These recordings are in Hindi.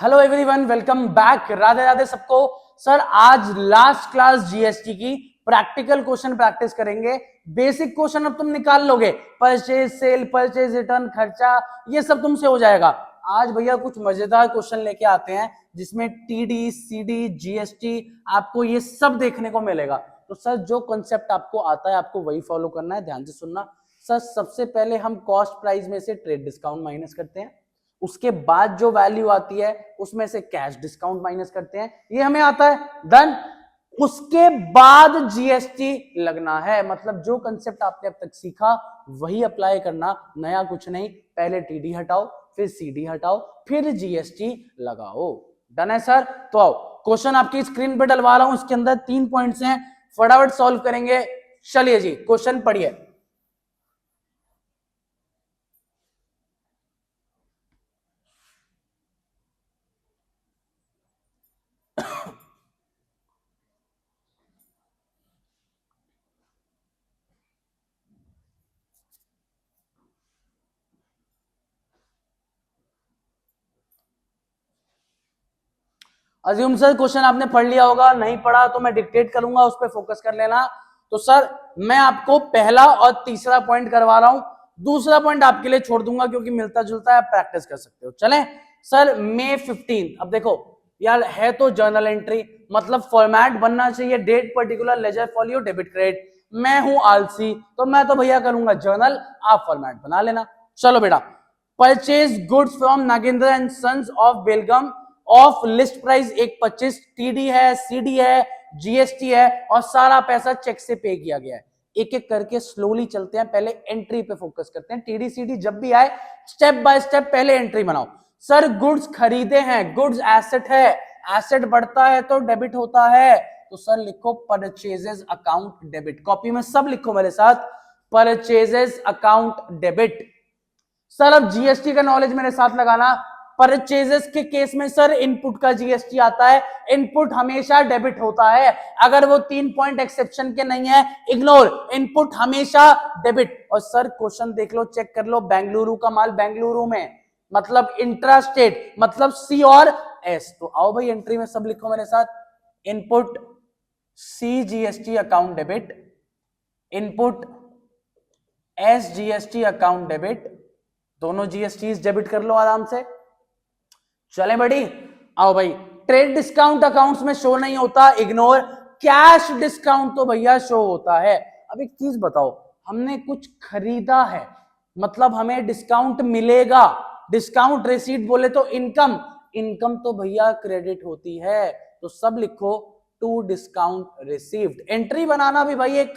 Hello everyone, welcome back. Radhe Radhe सबको। सर आज लास्ट क्लास जीएसटी की प्रैक्टिकल क्वेश्चन प्रैक्टिस करेंगे। बेसिक क्वेश्चन अब तुम निकाल लोगे, परचेज सेल, परचेज रिटर्न, खर्चा, ये सब तुमसे हो जाएगा। आज भैया कुछ मजेदार क्वेश्चन लेके आते हैं जिसमें टीडी, सीडी, जीएसटी आपको ये सब देखने को मिलेगा। तो सर जो कॉन्सेप्ट आपको आता है आपको वही फॉलो करना है, ध्यान से सुनना। सर सबसे पहले हम कॉस्ट प्राइस में से ट्रेड डिस्काउंट माइनस करते हैं, उसके बाद जो वैल्यू आती है उसमें से कैश डिस्काउंट माइनस करते हैं, ये हमें आता है। डन। उसके बाद जीएसटी लगना है, मतलब जो कंसेप्ट आपने अब तक सीखा वही अप्लाई करना, नया कुछ नहीं। पहले टीडी हटाओ, फिर सीडी हटाओ, फिर जीएसटी लगाओ। डन है सर। तो आओ, क्वेश्चन आपकी स्क्रीन पे डलवा रहा हूं, इसके अंदर 3 पॉइंट्स हैं, फटाफट सॉल्व करेंगे। चलिए जी, क्वेश्चन पढ़िए। अज्यूम सर क्वेश्चन आपने पढ़ लिया होगा, नहीं पढ़ा तो मैं डिक्टेट करूंगा, उस पर फोकस कर लेना। तो सर मैं आपको पहला और तीसरा पॉइंट करवा रहा हूं, दूसरा पॉइंट आपके लिए छोड़ दूंगा क्योंकि मिलता जुलता है, आप प्रैक्टिस कर सकते हो। चलें सर, May 15। अब देखो यार, है तो जर्नल एंट्री, मतलब फॉर्मेट बनना चाहिए, date particular, ledger folio, debit credit. मैं हूं आलसी तो मैं तो भैया करूंगा जर्नल, आप फॉर्मेट बना लेना। चलो बेटा, purchase goods from Nagendra and sons of Belgaum of list price 125, TD है, सीडी है, जीएसटी है और सारा पैसा चेक से पे किया गया है। एक एक करके स्लोली चलते हैं, पहले एंट्री पे फोकस करते हैं। टीडी सीडी जब भी आए स्टेप बाय स्टेप पहले एंट्री बनाओ। सर गुड्स खरीदे हैं, गुड्स एसेट है, एसेट बढ़ता है तो डेबिट होता है, तो सर लिखो परचेजेस अकाउंट डेबिट। कॉपी में सब लिखो मेरे साथ, परचेजेस अकाउंट डेबिट। सर अब जीएसटी का नॉलेज मेरे साथ लगाना। परचेजेस के केस में सर इनपुट का जीएसटी आता है, इनपुट हमेशा डेबिट होता है। अगर वो 3 पॉइंट एक्सेप्शन के नहीं है, इग्नोर, इनपुट हमेशा डेबिट। और सर क्वेश्चन देख लो, चेक कर लो, बेंगलुरु का माल बेंगलुरु में, मतलब इंट्रा स्टेट, मतलब सी और एस। तो आओ भाई एंट्री में सब लिखो मेरे साथ, input C GST account debit, input S GST account debit, दोनों जीएसटी डेबिट कर लो आराम से। चले बड़ी, आओ भाई, ट्रेड डिस्काउंट अकाउंट्स में शो नहीं होता, इग्नोर। कैश डिस्काउंट तो भैया शो होता है। अब एक चीज बताओ, हमने कुछ खरीदा है मतलब हमें डिस्काउंट मिलेगा। डिस्काउंट रिसीट बोले तो इनकम, इनकम तो भैया क्रेडिट होती है, तो सब लिखो टू डिस्काउंट रिसीव्ड। एंट्री बनाना भी भाई एक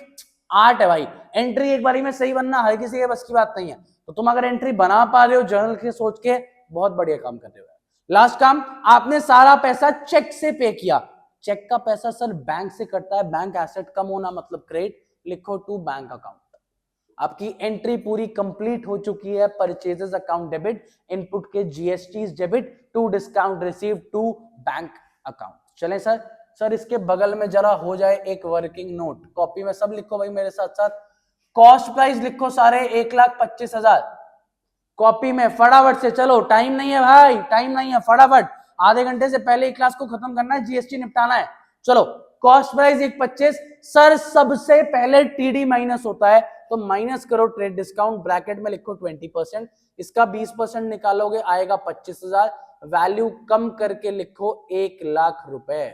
आर्ट है भाई, एंट्री एक बारी में सही बनना हर किसी के बस की बात नहीं है। तो तुम अगर एंट्री बना पा रहे हो जर्नल के सोच के, बहुत बढ़िया काम कर रहे हो। लास्ट काम, आपने सारा पैसा चेक से पे किया। चेक का पैसा सर बैंक से कटता है, बैंक एसेट कम होना मतलब क्रेडिट, लिखो टू बैंक अकाउंट। आपकी एंट्री पूरी कंप्लीट हो चुकी है, परचेजेस अकाउंट डेबिट, इनपुट के GST debit, to discount receive, to bank account. चलें सर, सर इसके बगल में जरा हो जाए एक वर्किंग नोट, कॉपी में सब लिखो भाई मेरे साथ साथ। कॉस्ट प्राइस लिखो सारे 1,25,000 कॉपी में, फटाफट से। चलो टाइम नहीं है भाई, टाइम नहीं है, फटाफट आधे घंटे से पहले क्लास को खत्म करना है, जीएसटी निपटाना है। चलो कॉस्ट प्राइस 1,25,000, सर सबसे पहले टीडी माइनस होता है, तो माइनस करो ट्रेड डिस्काउंट, ब्रैकेट में लिखो 20%, इसका 20% निकालोगे आएगा 25,000, वैल्यू कम करके लिखो 1,00,000 रुपए।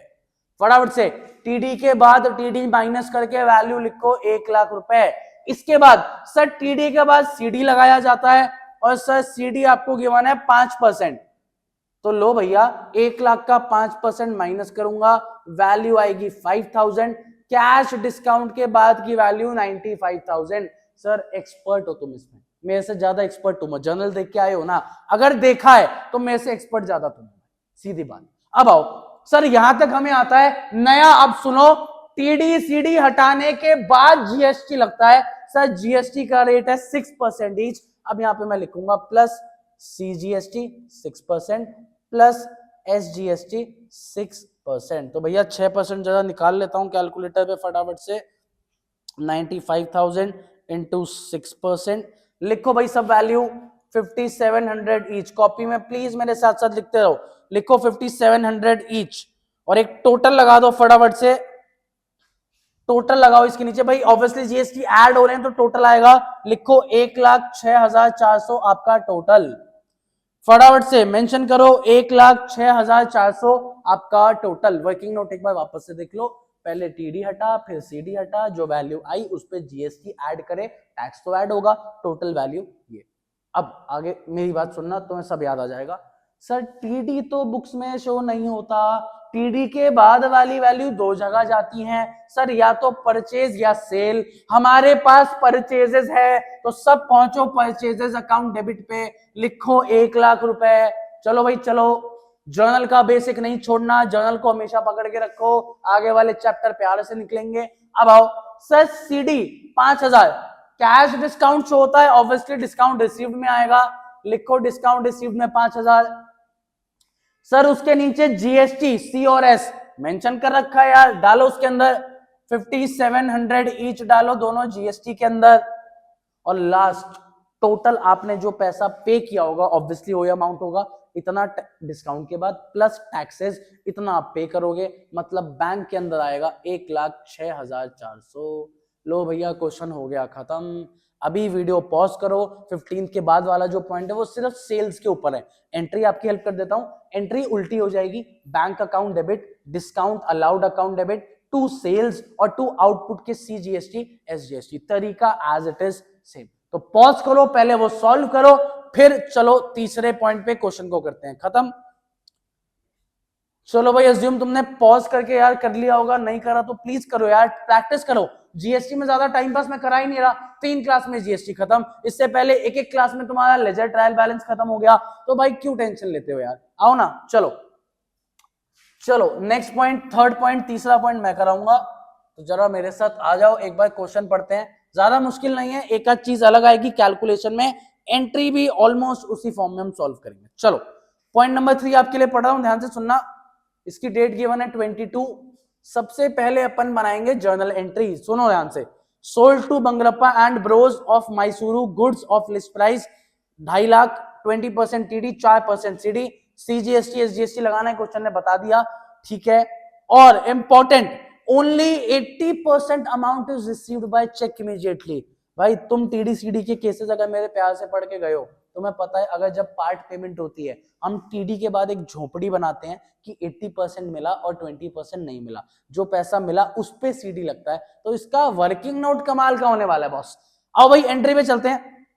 फटाफट से टीडी के बाद टीडी माइनस करके वैल्यू लिखो 1,00,000 रुपए। इसके बाद सर टीडी के बाद सीडी लगाया जाता है, और सर सीडी आपको गिवन है 5%, तो लो भैया 1,00,000 का 5% माइनस करूंगा, वैल्यू आएगी 5,000। कैश डिस्काउंट के बाद की वैल्यू 95,000। सर एक्सपर्ट हो तुम इसमें, मेरे से ज्यादा एक्सपर्ट तुम हो, जर्नल देख के आए हो ना, अगर देखा है तो मेरे से एक्सपर्ट ज्यादा तुम हो, सीधी बात। अब आओ सर, यहां तक हमें आता है नया। अब सुनो, टीडी सीडी हटाने के बाद जीएसटी लगता है। सर जीएसटी का रेट है 6%। अब यहां पे मैं लिखूंगा प्लस सीजीएसटी 6% प्लस एसजीएसटी 6%, तो भैया 6% ज्यादा निकाल लेता हूं कैलकुलेटर पे फटाफट से। 95,000 इंटू 6%, लिखो भाई सब वैल्यू 5,700 ईच। कॉपी में प्लीज मेरे साथ साथ लिखते रहो, लिखो 5700 ईच, और एक टोटल लगा दो फटाफट से, टोटल लगाओ इसके नीचे भाई, ऑब्वियसली जीएसटी ऐड हो रहे हैं तो टोटल आएगा, लिखो 1,06,400 आपका टोटल, फटाफट से मेंशन करो 1,06,400 आपका टोटल। वर्किंग नोट एक बार वापस से देख लो, पहले टीडी हटा फिर सीडी हटा, जो वैल्यू आई उस पे जीएसटी ऐड करे, टैक्स तो ऐड होगा, टोटल वैल्यू ये। अब आगे मेरी बात सुनना, तुम्हें सब याद आ जाएगा। सर टीडी तो बुक्स में शो नहीं होता, टीडी के बाद वाली वैल्यू दो जगह जाती हैं सर, या तो परचेज या सेल, हमारे पास परचेजेस है तो सब पहुंचो परचेजेस अकाउंट डेबिट पे, लिखो 1,00,000 रुपए। चलो भाई चलो, जर्नल का बेसिक नहीं छोड़ना, जर्नल को हमेशा पकड़ के रखो, आगे वाले चैप्टर प्यारे से निकलेंगे। अब आओ sir, CD 5,000 cash discount show होता है, ऑब्वियसली डिस्काउंट रिसीव्ड में आएगा, लिखो डिस्काउंट रिसीव्ड में 5,000। सर उसके नीचे जीएसटी सी और एस मेंशन कर रखा है यार, डालो उसके अंदर 5700 ईच डालो दोनों जीएसटी के अंदर, और लास्ट टोटल आपने जो पैसा पे किया होगा, ऑब्वियसली वो अमाउंट होगा इतना डिस्काउंट के बाद प्लस टैक्सेस, इतना आप पे करोगे, मतलब बैंक के अंदर आएगा 1,06,400। लो भैया क्वेश्चन हो गया खत्म। अभी वीडियो पॉज करो, 15 के बाद वाला जो पॉइंट है वो सिर्फ सेल्स के ऊपर है, एंट्री आपकी हेल्प कर देता हूं, एंट्री उल्टी हो जाएगी, bank account debit, discount allowed account debit, to sales और टू आउटपुट के सीजीएसटी एसजीएसटी, तरीका एज इट इज सेम। तो पॉज करो, पहले वो सॉल्व करो, फिर चलो तीसरे पॉइंट पे क्वेश्चन को करते हैं खत्म। चलो भाई अज्यूम तुमने पॉज करके यार कर लिया होगा, नहीं करा तो प्लीज करो यार, प्रैक्टिस करो। जीएसटी में ज्यादा टाइम पास मैं करा ही नहीं रहा, 3 क्लास में जीएसटी खत्म, इससे पहले एक एक क्लास में तुम्हारा लेजर ट्रायल बैलेंस खत्म हो गया, तो भाई क्यों टेंशन लेते हो यार, आओ ना। चलो चलो नेक्स्ट पॉइंट, थर्ड पॉइंट, तीसरा पॉइंट मैं कराऊंगा, तो जरा मेरे साथ आ जाओ, एक बार क्वेश्चन पढ़ते हैं, ज्यादा मुश्किल नहीं है, एक आध चीज अलग आएगी कैलकुलेशन में, एंट्री भी ऑलमोस्ट उसी फॉर्म में हम सॉल्व करेंगे। चलो पॉइंट नंबर 3 आपके लिए पढ़ रहा हूं, ध्यान से सुनना, इसकी डेट गिवन है 22। सबसे पहले अपन बनाएंगे जर्नल एंट्री, सुनो ध्यान से, sold to Bangarappa and bros of Mysuru goods of list price 2.5 lakh, 20% TD, 4% CD, CGST SGST लगाना है, क्वेश्चन ने बता दिया, ठीक है। और important, only 80% amount is received by cheque immediately. भाई तुम टीडी सीडी के केसेस अगर मेरे प्यार से पढ़ के गए हो, तुम्हें पता है अगर जब पार्ट पेमेंट होती है, हम टीडी के बाद एक झोपड़ी बनाते हैं कि 80% मिला और 20% नहीं मिला, जो पैसा मिला उस पे सीडी लगता है, तो इसका वर्किंग नोट कमाल का होने वाला है बॉस। आओ भाई एंट्री पे चलते हैं,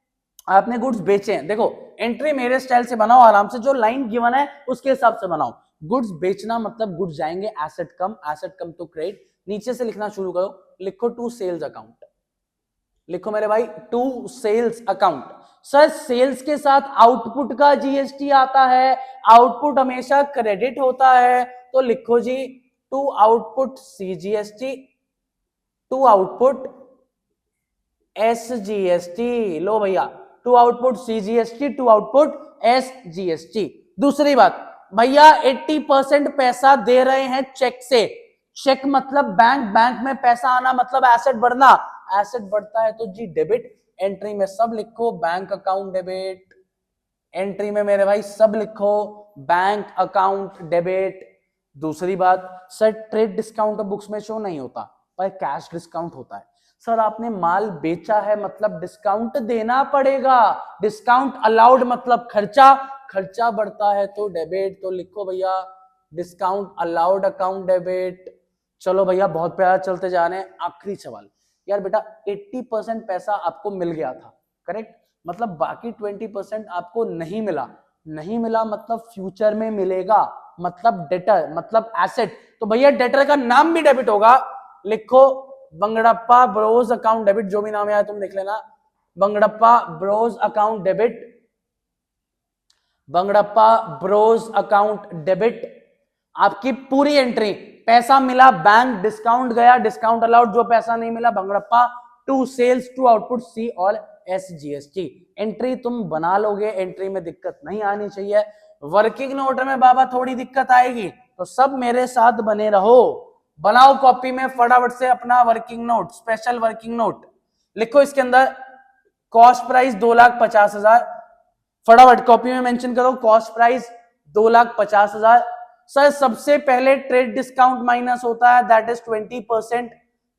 आपने गुड्स बेचे हैं, देखो एंट्री मेरे स्टाइल से बनाओ आराम से, जो लाइन गिवन है उसके हिसाब से बनाओ। गुड्स बेचना मतलब गुड्स जाएंगे एसेट कम टू क्रेडिट, नीचे से लिखना शुरू करो, लिखो टू सेल्स अकाउंट, लिखो मेरे भाई to sales account. Sir sales के साथ आउटपुट का जीएसटी आता है, आउटपुट हमेशा क्रेडिट होता है, तो लिखो जी to output CGST, to output SGST, लो भैया to output CGST, to output SGST. दूसरी बात भैया 80% पैसा दे रहे हैं चेक से, चेक मतलब बैंक, बैंक में पैसा आना मतलब एसेट बढ़ना, एसेट बढ़ता है तो जी डेबिट, एंट्री में सब लिखो बैंक अकाउंट डेबिट, एंट्री में मेरे भाई सब लिखो बैंक अकाउंट डेबिट। दूसरी बात सर ट्रेड डिस्काउंट बुक्स में शो नहीं होता, पर कैश डिस्काउंट होता है। सर आपने माल बेचा है मतलब डिस्काउंट देना पड़ेगा, डिस्काउंट अलाउड मतलब खर्चा, खर्चा बढ़ता है तो डेबिट, तो लिखो भैया डिस्काउंट अलाउड अकाउंट डेबिट। चलो भैया बहुत प्यारा, चलते जा रहे हैं, आखिरी सवाल यार बेटा, 80% पैसा आपको मिल गया था, करेक्ट, मतलब बाकी 20% आपको नहीं मिला, नहीं मिला मतलब फ्यूचर में मिलेगा, मतलब डेटर मतलब एसेट, तो भैया डेटर का नाम भी डेबिट होगा, लिखो बंगड़प्पा ब्रोज अकाउंट डेबिट, जो भी नाम है तुम लिख लेना, Bangadappa bros account debit, Bangadappa bros account debit. आपकी पूरी एंट्री, पैसा मिला बैंक, डिस्काउंट गया, डिस्काउंट अलाउड, जो पैसा नहीं मिला Bangadappa, to sales, to output C और एसजीएसटी। एंट्री तुम बना लोगे, एंट्री में दिक्कत नहीं आनी चाहिए। वर्किंग नोट में बाबा थोड़ी दिक्कत आएगी, तो सब मेरे साथ बने रहो, बनाओ कॉपी में फटाफट से अपना working note, special working note लिखो, इसके अंदर कॉस्ट प्राइस 2,50,000, फटाफट कॉपी में मेंशन करो, कॉस्ट प्राइस 2,50,000। सर सबसे पहले ट्रेड डिस्काउंट माइनस होता है, दैट इज 20%।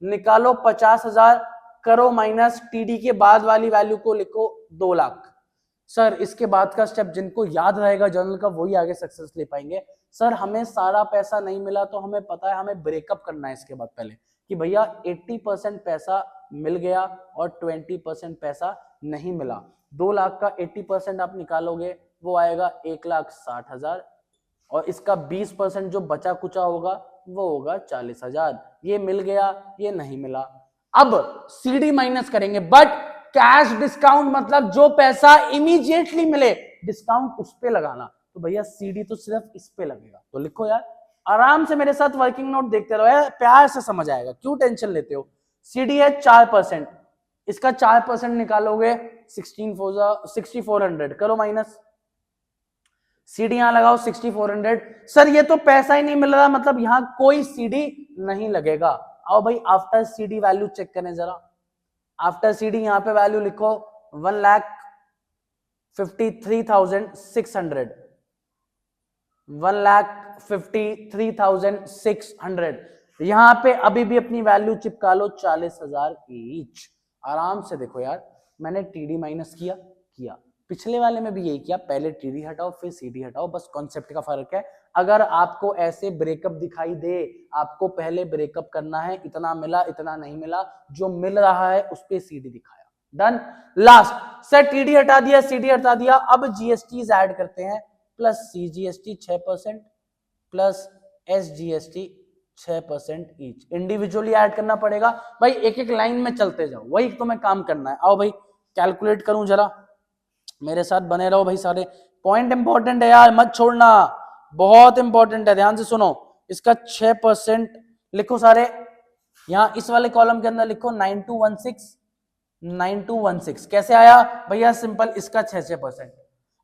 निकालो 50,000, करो माइनस, टीडी के बाद वाली वैल्यू को लिखो 2 लाख। सर इसके बाद का स्टेप जिनको याद रहेगा जर्नल का वही आगे सक्सेस ले पाएंगे। सर हमें सारा पैसा नहीं मिला तो हमें पता है हमें ब्रेकअप करना है इसके बाद पहले कि भैया 80% पैसा मिल गया और 20% पैसा नहीं मिला। 2 लाख का 80% आप निकालोगे वो आएगा 1,60,000 और इसका 20% जो बचा कुचा होगा वो होगा 40,000। ये मिल गया, ये नहीं मिला। अब सीडी माइनस करेंगे, बट कैश डिस्काउंट मतलब जो पैसा इमीडिएटली मिले डिस्काउंट उस पे लगाना। तो भैया सीडी तो सिर्फ इस पे लगेगा। तो लिखो यार, आराम से मेरे साथ वर्किंग नोट देखते रहो यार, प्यार से समझ आएगा, क्यों टेंशन लेते हो। सीडी है 4%, इसका 4% निकालोगे 6400, करो माइनस, सीडी यहां लगाओ 6400। सर ये तो पैसा ही नहीं मिल रहा, मतलब यहां कोई सीडी नहीं लगेगा। आओ भाई आफ्टर सीडी वैल्यू चेक करें जरा। आफ्टर सीडी यहां पे वैल्यू लिखो 1,53,600, 1,53,600। यहां पे अभी भी अपनी वैल्यू चिपका लो 40,000 ईच। आराम से देखो यार, मैंने टीडी माइनस किया, पिछले वाले में भी यही किया, पहले टीडी हटाओ फिर सीडी हटाओ, बस कॉन्सेप्ट का फर्क है। अगर आपको ऐसे ब्रेकअप दिखाई दे, आपको पहले ब्रेकअप करना है, इतना मिला इतना नहीं मिला, जो मिल रहा है उस पे सीडी दिखाया, डन। लास्ट सर टीडी हटा दिया, सीडी हटा दिया, अब जीएसटी ऐड करते हैं, plus CGST 6% plus SGST 6% each. Individually add करना पड़ेगा भाई, एक एक लाइन में चलते जाओ, वही तो मैं काम करना है। आओ भाई कैलकुलेट करूं जरा, मेरे साथ बने रहो भाई, सारे पॉइंट इंपॉर्टेंट है यार, मत छोड़ना, बहुत इंपॉर्टेंट है, ध्यान से सुनो। इसका 6% लिखो सारे, यहां इस वाले कॉलम के अंदर लिखो 9216 कैसे आया भैया, सिंपल, इसका 6%।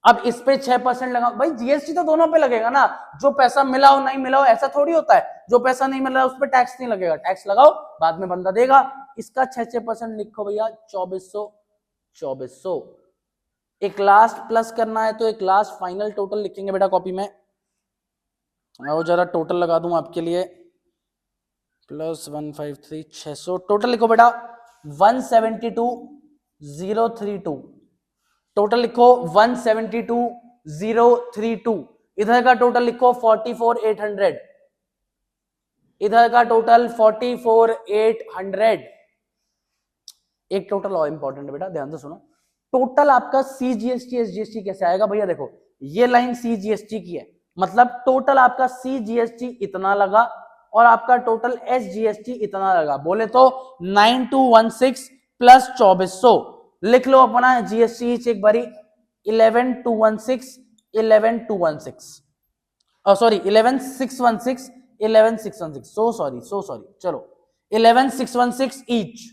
अब इस पे 6% लगाओ भाई, जीएसटी तो दोनों पे लगेगा ना, जो पैसा मिला हो नहीं मिला हो ऐसा थोड़ी होता है, जो पैसा नहीं मिल रहा है उस पर टैक्स नहीं लगेगा, टैक्स लगाओ बाद में बंदा देगा। इसका 6% लिखो भैया 2400। एक लास्ट प्लस करना है तो एक लास्ट फाइनल टोटल लिखेंगे बेटा कॉपी में, आओ जरा टोटल लगा दूं आपके लिए, प्लस 153,600, टोटल लिखो बेटा 172,032, टोटल लिखो 172,032, इधर का टोटल लिखो 44,800, इधर का टोटल 44,800। एक टोटल और इंपॉर्टेंट है बेटा, ध्यान से सुनो, टोटल आपका सीजीएसटी एसजीएसटी कैसे आएगा भैया, देखो ये लाइन सीजीएसटी की है, मतलब टोटल आपका सीजीएसटी इतना लगा और आपका टोटल एसजीएसटी इतना लगा, बोले तो 9216 प्लस 2400, लिख लो अपना जीएसटी एक बारी 11,216 सॉरी 11,616 सो सॉरी चलो 11,616 ईच,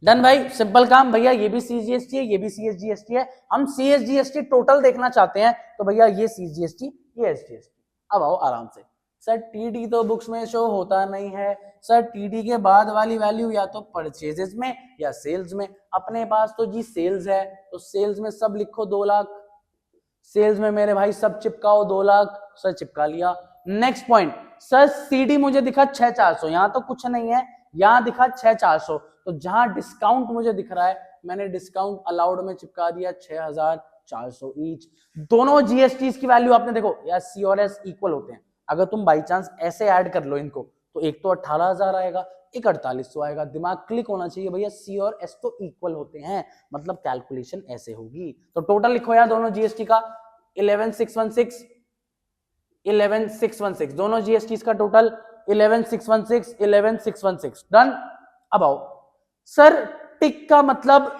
डन भाई, सिंपल काम भैया, ये भी सीजीएसटी है, ये भी सीएसजीएसटी है, हम सीएसजीएसटी टोटल देखना चाहते हैं तो भैया ये सीजीएसटी ये एसजीएसटी। अब आओ आराम से, सर टीडी तो बुक्स में शो होता नहीं है, सर टीडी के बाद वाली वैल्यू या तो परचेजेस में या सेल्स में, अपने पास तो जी सेल्स है, तो सेल्स में सब लिखो 2 लाख, सेल्स में मेरे भाई सब चिपकाओ 2 लाख, सर चिपका लिया। नेक्स्ट पॉइंट, सर सीडी मुझे दिखा 6,400, यहां तो कुछ नहीं है, यहां दिखा 6,400, तो जहां डिस्काउंट मुझे दिख रहा है मैंने डिस्काउंट अलाउड में चिपका दिया 6,400 ईच। दोनों जीएसटी की वैल्यू आपने देखो यार, सी और एस इक्वल होते हैं, अगर तुम बाई चांस ऐसे ऐड कर लो इनको तो एक तो 18,000 आएगा, एक 4800 आएगा, दिमाग क्लिक होना चाहिए भैया, सी और एस तो इक्वल होते हैं, मतलब कैलकुलेशन ऐसे होगी। तो टोटल लिखो यार दोनों जीएसटी का 11,616 दोनों जीएसटी का टोटल 11,616 डन। अब आओ सर टिक का मतलब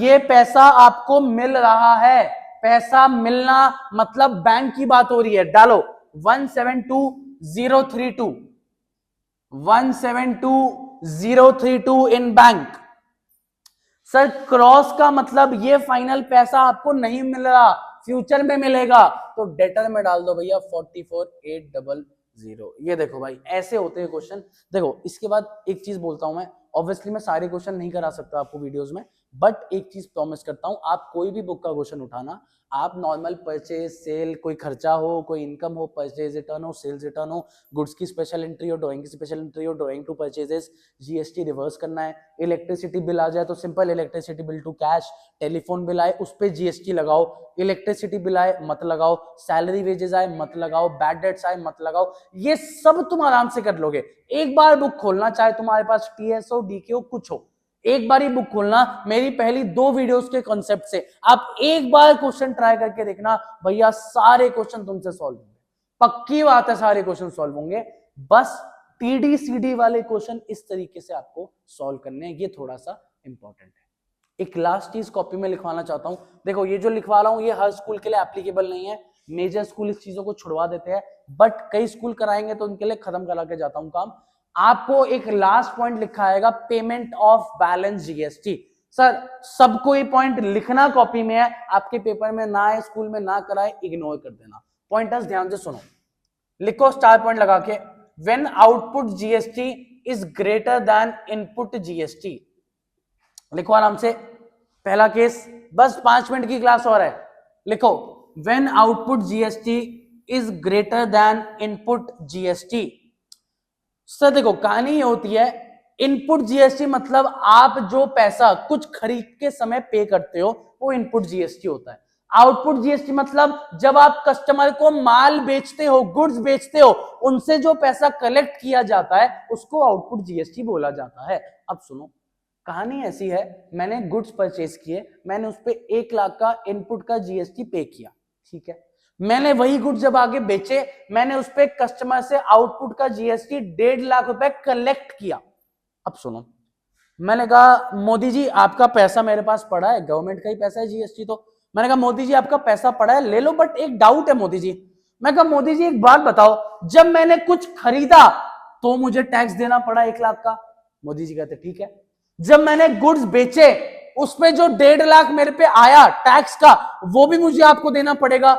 ये पैसा आपको मिल रहा है, पैसा मिलना मतलब बैंक की बात हो रही है, डालो 172,032 इन बैंक। सर क्रॉस का मतलब ये फाइनल पैसा आपको नहीं मिल रहा, फ्यूचर में मिलेगा, तो डेटर में डाल दो भैया 44,800। ये देखो भाई ऐसे होते हैं क्वेश्चन। देखो इसके बाद एक चीज बोलता हूं मैं, ऑब्वियसली मैं सारे क्वेश्चन नहीं करा सकता आपको वीडियोस में, बट एक चीज प्रॉमिस करता हूं, आप कोई भी बुक का क्वेश्चन उठाना, आप नॉर्मल परचेज सेल, कोई खर्चा हो, कोई इनकम हो, परचेज रिटर्न हो, सेल्स रिटर्न हो, गुड्स की स्पेशल एंट्री हो, ड्राइंग की स्पेशल एंट्री हो, drawing to purchases, GST reverse करना है, इलेक्ट्रिसिटी बिल आ जाए तो simple electricity bill to cash, telephone bill आए उस पर जीएसटी लगाओ, इलेक्ट्रिसिटी बिल आए मत लगाओ, सैलरी वेजेस आए मत लगाओ, बैड डेट्स आए मत लगाओ, ये सब तुम आराम से कर लोगे। एक बार बुक खोलना, चाहे तुम्हारे पास टीएस हो, डीके हो, कुछ हो, एक बार ही बुक खोलना, मेरी पहली 2 वीडियोस के कॉन्सेप्ट से आप एक बार क्वेश्चन ट्राई करके देखना, भैया सारे क्वेश्चन तुमसे सॉल्व होंगे, पक्की बात है सारे क्वेश्चन सॉल्व होंगे। बस टीडी सीडी वाले क्वेश्चन इस तरीके से आपको सॉल्व करने हैं, ये थोड़ा सा इंपॉर्टेंट है। एक लास्ट चीज कॉपी में लिखवाना चाहता हूं, देखो ये जो लिखवा रहा हूं ये हर स्कूल के लिए एप्लीकेबल नहीं है, मेजर स्कूल इस चीजों को छुड़वा देते हैं, बट कई स्कूल कराएंगे तो उनके लिए खत्म करा के जाता हूं काम। आपको एक लास्ट पॉइंट लिखा आएगा, payment of balance GST. Sir सबको ये पॉइंट लिखना कॉपी में है, आपके पेपर में ना आए, स्कूल में ना कराए, इग्नोर कर देना। पॉइंटर्स ध्यान से सुनो, लिखो स्टार पॉइंट लगा के, when output GST is greater then input GST. लिखो आराम से, पहला केस, बस 5 मिनट की क्लास और है, लिखो when output GST is greater then input GST. Sir देखो कहानी ये होती है, इनपुट जीएसटी मतलब आप जो पैसा कुछ खरीद के समय पे करते हो वो इनपुट जीएसटी होता है। आउटपुट जीएसटी मतलब जब आप कस्टमर को माल बेचते हो, गुड्स बेचते हो, उनसे जो पैसा कलेक्ट किया जाता है उसको आउटपुट जीएसटी बोला जाता है। अब सुनो, कहानी ऐसी है, मैंने गुड्स परचेज किए, मैंने उस पर 1 लाख का इनपुट का जीएसटी पे किया, ठीक है, मैंने वही गुड्स जब आगे बेचे, मैंने उस पर कस्टमर से आउटपुट का जीएसटी 1.5 लाख रुपए कलेक्ट किया। अब सुनो, मैंने कहा मोदी जी आपका पैसा मेरे पास पड़ा है, गवर्नमेंट का ही पैसा है जीएसटी, तो मैंने कहा मोदी जी आपका पैसा पड़ा है ले लो, बट एक डाउट है मोदी जी। मैं कहा मोदी जी एक बात बताओ, जब मैंने कुछ खरीदा तो मुझे टैक्स देना पड़ा 1 लाख का। मोदी जी कहते ठीक है, जब मैंने गुड्स बेचे उसमें जो 1.5 लाख मेरे पे आया टैक्स का, वो भी मुझे आपको देना पड़ेगा।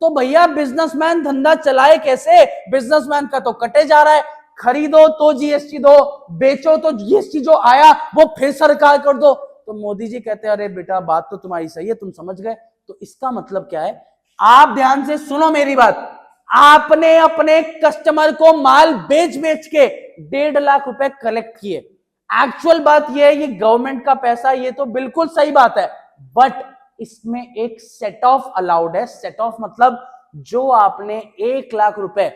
तो भैया बिजनेसमैन धंधा चलाए कैसे, बिजनेसमैन का तो कटे जा रहा है, खरीदो तो जीएसटी दो, बेचो तो जीएसटी जो आया वो फिर सरकार कर दो। तो मोदी जी कहते हैं अरे बेटा बात तो तुम्हारी सही है, तुम समझ गए। तो इसका मतलब क्या है, आप ध्यान से सुनो मेरी बात, आपने अपने कस्टमर को माल बेच बेच के 1.5 लाख रुपए कलेक्ट किए, एक्चुअल बात यह है ये गवर्नमेंट का पैसा, ये तो बिल्कुल सही बात है, बट इसमें एक सेट ऑफ अलाउड है। सेट ऑफ मतलब जो आपने 1 लाख रुपए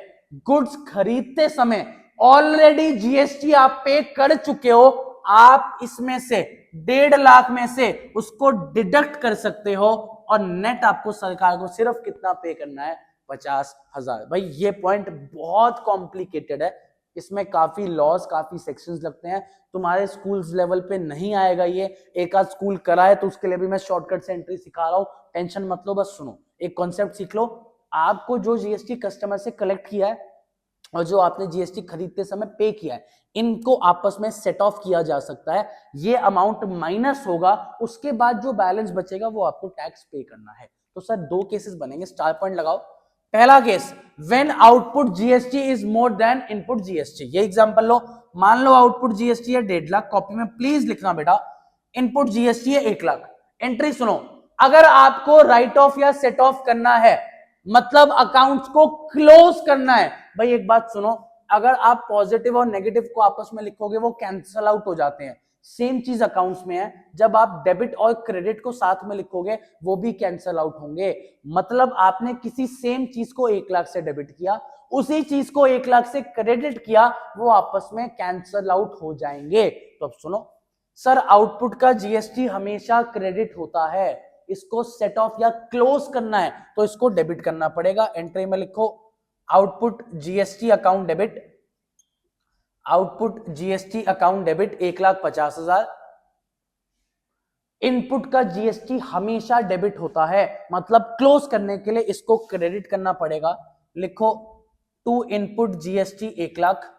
गुड्स खरीदते समय ऑलरेडी जीएसटी आप पे कर चुके हो, आप इसमें से 1.5 लाख में से उसको डिडक्ट कर सकते हो और नेट आपको सरकार को सिर्फ कितना पे करना है, 50,000। भाई ये पॉइंट बहुत कॉम्प्लिकेटेड है, इसमें काफी लॉज, काफी सेक्शंस लगते हैं, तुम्हारे स्कूल्स लेवल पे नहीं आएगा ये, एक आध स्कूल कराए तो उसके लिए भी मैं शॉर्टकट से एंट्री सिखा रहा हूं, टेंशन मत लो, बस सुनो एक कॉन्सेप्ट सीख लो। आपको जो जीएसटी कस्टमर से कलेक्ट किया है और जो आपने जीएसटी खरीदते समय पे किया है, इनको आपस में सेट ऑफ किया जा सकता है, ये अमाउंट माइनस होगा, उसके बाद जो बैलेंस बचेगा वो आपको टैक्स पे करना है। तो सर 2 केसेस बनेंगे, स्टार पॉइंट लगाओ। पहला case, when output GST is more than input GST. ये एग्जांपल लो, मान लो आउटपुट जीएसटी है 1.5 लाख, कॉपी में प्लीज लिखना बेटा, इनपुट जीएसटी है 1 लाख। एंट्री सुनो, अगर आपको राइट ऑफ या सेट ऑफ करना है, मतलब अकाउंट्स को क्लोज करना है, भाई एक बात सुनो, अगर आप पॉजिटिव और नेगेटिव को आपस में लिखोगे वो कैंसल आउट हो जाते हैं, सेम चीज अकाउंट्स में है, जब आप डेबिट और क्रेडिट को साथ में लिखोगे वो भी कैंसल आउट होंगे। मतलब आपने किसी सेम चीज को 1 लाख से डेबिट किया, उसी चीज को 1 लाख से क्रेडिट किया, वो आपस में कैंसल आउट हो जाएंगे। तो अब सुनो, सर आउटपुट का जीएसटी हमेशा क्रेडिट होता है, इसको सेट ऑफ या क्लोज करना है तो इसको डेबिट करना पड़ेगा। एंट्री में लिखो output GST account debit, output GST account debit 1,50,000। Input का जीएसटी हमेशा डेबिट होता है, मतलब क्लोज करने के लिए इसको क्रेडिट करना पड़ेगा। लिखो to input GST 1 lakh,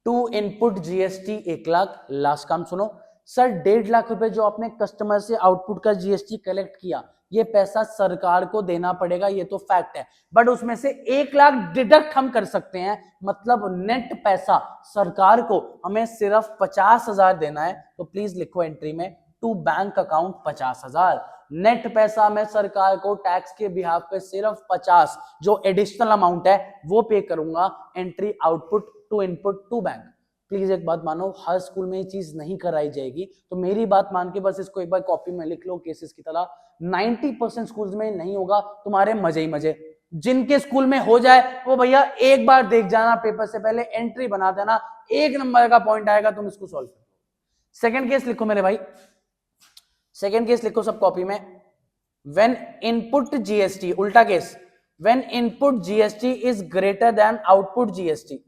to input GST 1 lakh. Last काम सुनो, सर 1.5 लाख रुपए जो आपने कस्टमर से आउटपुट का जीएसटी कलेक्ट किया, ये पैसा सरकार को देना पड़ेगा, ये तो फैक्ट है, बट उसमें से 1 लाख डिडक्ट हम कर सकते हैं, मतलब नेट पैसा सरकार को हमें सिर्फ 50,000 देना है। तो प्लीज लिखो एंट्री में टू बैंक अकाउंट 50,000। नेट पैसा मैं सरकार को टैक्स के बिहाफ पे सिर्फ 50 जो एडिशनल अमाउंट है वो पे करूंगा। Entry output to input to bank. Please एक बात मानो, हर स्कूल में ये चीज नहीं कराई जाएगी, तो मेरी बात मान के बस इसको एक बार कॉपी में लिख लो केसेस की तरह। 90% स्कूल्स में नहीं होगा, तुम्हारे मजे ही मजे। जिनके स्कूल में हो जाए वो भैया एक बार देख जाना, पेपर से पहले एंट्री बना देना, 1 नंबर का पॉइंट आएगा, तुम इसको सॉल्व करो। सेकंड केस लिखो मेरे भाई, सेकंड केस लिखो सब कॉपी में। व्हेन इनपुट जीएसटी, उल्टा case, when input GST is greater than output GST,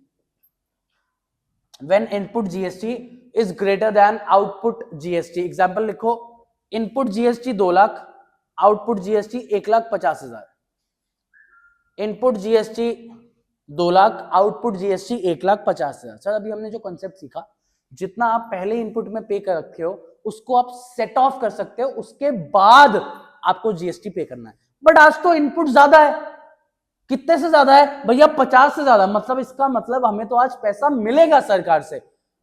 when input GST is greater than output GST। Example लिखो, input GST 2 lakh, output GST 1,50,000। Input GST 2 lakh, output GST 1,50,000। Sir अभी हमने जो कॉन्सेप्ट सीखा, जितना आप पहले इनपुट में पे कर रखे हो उसको आप सेट ऑफ कर सकते हो, उसके बाद आपको जीएसटी पे करना है। बट आज तो इनपुट ज्यादा है, कितने से ज्यादा है भैया? 50 से ज्यादा। मतलब इसका मतलब हमें तो आज पैसा मिलेगा सरकार से?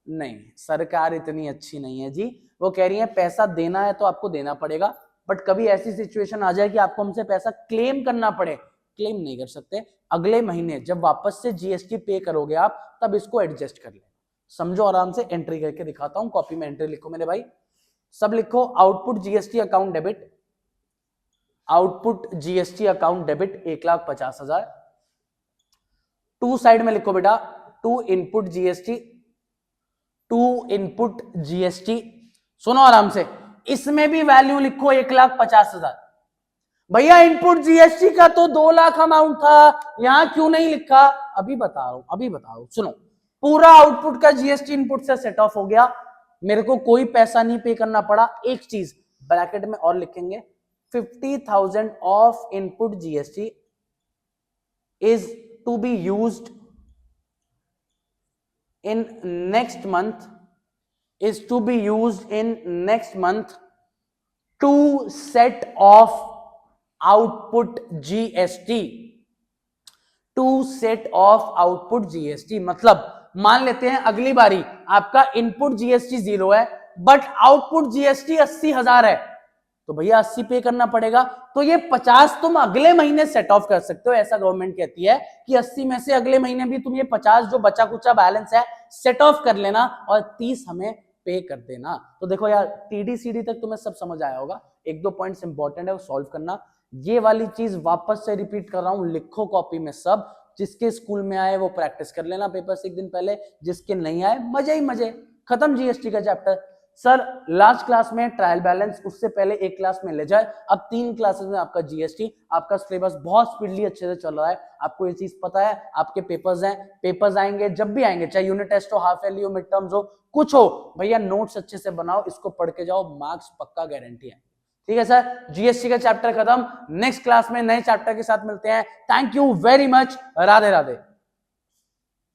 नहीं, सरकार इतनी अच्छी नहीं है जी। वो कह रही है पैसा देना है तो आपको देना पड़ेगा, बट कभी ऐसी सिचुएशन आ जाए कि आपको हमसे पैसा क्लेम करना पड़े, क्लेम नहीं कर सकते। अगले महीने जब वापस से जीएसटी पे करोगे आप, तब इसको एडजस्ट कर लेना। समझो आराम से, एंट्री करके दिखाता हूं। कॉपी में एंट्री लिखो मेरे भाई, सब लिखो। Output GST account debit, output GST account debit 1,50,000। To side में लिखो बेटा, to input GST, to input GST. सुनो आराम से, इसमें भी वैल्यू लिखो 1,50,000। भैया इनपुट जीएसटी का तो 2 लाख अमाउंट था, यहां क्यों नहीं लिखा? अभी बता रहा हूं, अभी बता रहा हूं। सुनो, पूरा आउटपुट का जीएसटी इनपुट से सेट ऑफ हो गया, मेरे को कोई पैसा नहीं पे करना पड़ा। एक चीज ब्रैकेट में और लिखेंगे, 50,000 of input GST is to be used in next month, is to be used in next month to set off output GST, to set off output GST। मतलब मान लेते हैं अगली बारी आपका इनपुट जीएसटी 0 है, बट आउटपुट जीएसटी 80,000 है, तो भैया 80 पे करना पड़ेगा। तो ये 50 तुम अगले महीने सेट ऑफ कर सकते हो। ऐसा गवर्नमेंट कहती है कि 80 में से अगले महीने भी तुम ये 50 जो बचा कुचा बैलेंस है सेट ऑफ कर लेना और 30 हमें पे कर देना। तो देखो यार, टीडीसीडी तक तुम्हें सब समझ आया होगा। 1-2 पॉइंट्स इंपॉर्टेंट है वो सॉल्व करना। ये वाली चीज वापस से रिपीट कर रहा हूं, लिखो कॉपी में सब। जिसके स्कूल में आए वो प्रैक्टिस कर लेना पेपर से 1 दिन पहले, जिसके नहीं आए मजे ही मजे। खत्म जीएसटी का चैप्टर। सर लास्ट क्लास में ट्रायल बैलेंस, उससे पहले एक क्लास में ले जाए। अब 3 क्लासेस में आपका जीएसटी, आपका सिलेबस बहुत स्पीडली अच्छे से चल रहा है। आपको ये चीज पता है, आपके पेपर्स हैं, पेपर्स आएंगे जब भी आएंगे, चाहे यूनिट टेस्ट हो, हाफ ईयरली हो, मिड टर्म्स हो, कुछ हो, भैया नोट्स अच्छे से बनाओ, इसको पढ़ के जाओ, मार्क्स पक्का गारंटी है। ठीक है सर, जीएसटी का चैप्टर खत्म। नेक्स्ट क्लास में नए चैप्टर के साथ मिलते हैं। Thank you very much. Radhe Radhe.